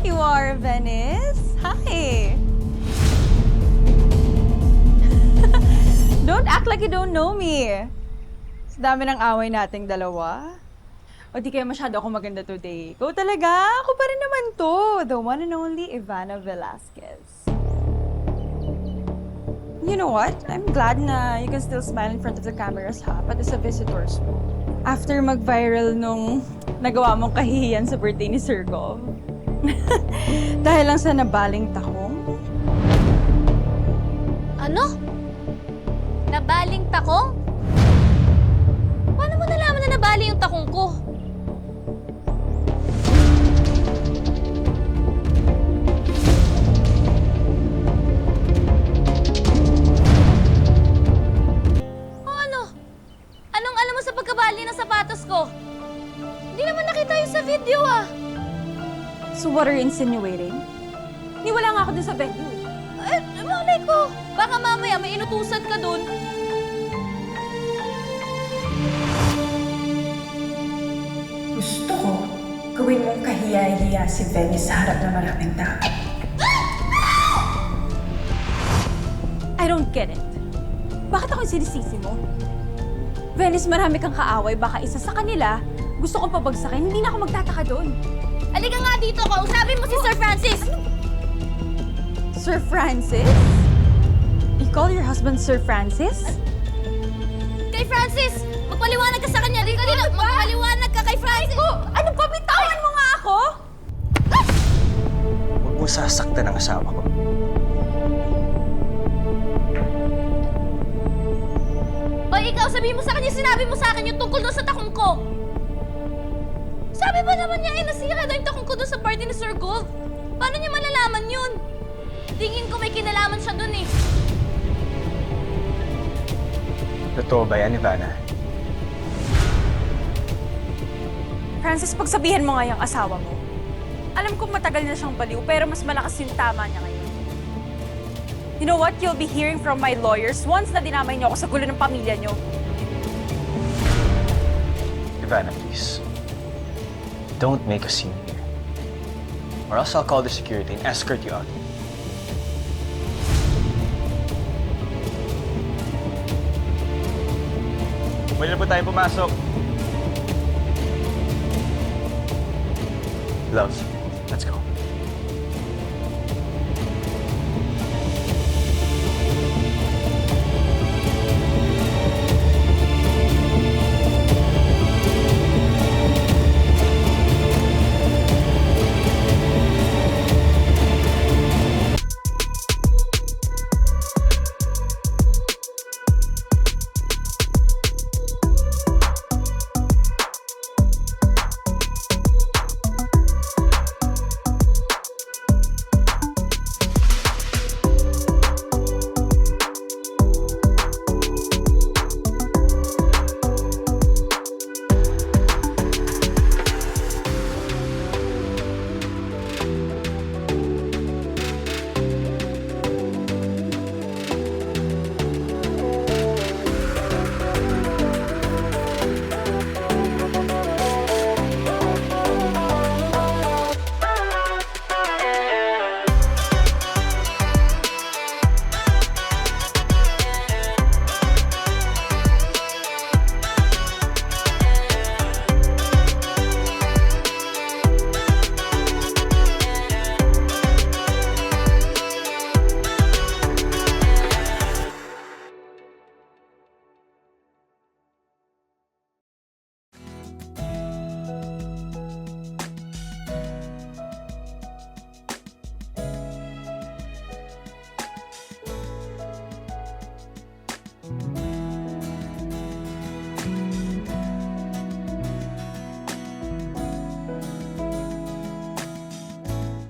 There you are, Venice. Hi. Don't act like you don't know me. Sa dami ng away nating dalawa. O di kaya masyado ako maganda today. Ikaw talaga? Ako pa rin naman to. The one and only Ivana Velasquez. You know what? I'm glad na you can still smile in front of the cameras ha, pati sa visitors mo. After mag-viral nung nagawa mong kahihiyan sa birthday ni Sir Gov. Dahil lang sa nabaling takong. Ano? Nabaling takong? Paano mo nalaman na nabaling yung takong ko? O ano? Anong alam mo sa pagkabali ng sapatos ko? Hindi naman nakita yung sa video ah. So what are you insinuating? Niwala nga ako dun sa venue. Malay ko. Baka mamaya may inutusan ka dun. Gusto ko, gawin mong kahiya-hiya si Venice sa harap ng maraming tao. I don't get it. Bakit ako yung sinisisi mo? Venice, marami kang kaaway. Baka isa sa kanila, gusto kong pabagsakin. Hindi na ako magtataka doon. Halika nga dito ko. Usapin mo si Sir Francis. Sir Francis? You call your husband Sir Francis? Kay Francis! Magpaliwanag ka sa kanya. Dito, magpaliwanag ka kay Francis. Ano ba? Bitawan mo nga ako? Huwag mo sasaktan ang asawa ko. O ikaw, sabihin mo sa kanya, sinabi mo sa akin yung tungkol doon sa takong ko. Sabi ba naman niya, nasira daw yung takong ko doon sa party ni Sir Gold? Paano niya malalaman yun? Tingin ko may kinalaman siya doon eh. Totoo ba yan, Ivana? Francis, pagsabihan mo nga yung asawa mo. Alam kong matagal na siyang baliw, pero mas malakas yung tama niya ngayon. You know what? You'll be hearing from my lawyers once na dinamay niyo ako sa gulo ng pamilya niyo. Ivana, please. Don't make a scene here. Or else I'll call the security and escort you out. Pwede na po tayo pumasok. Love, let's go.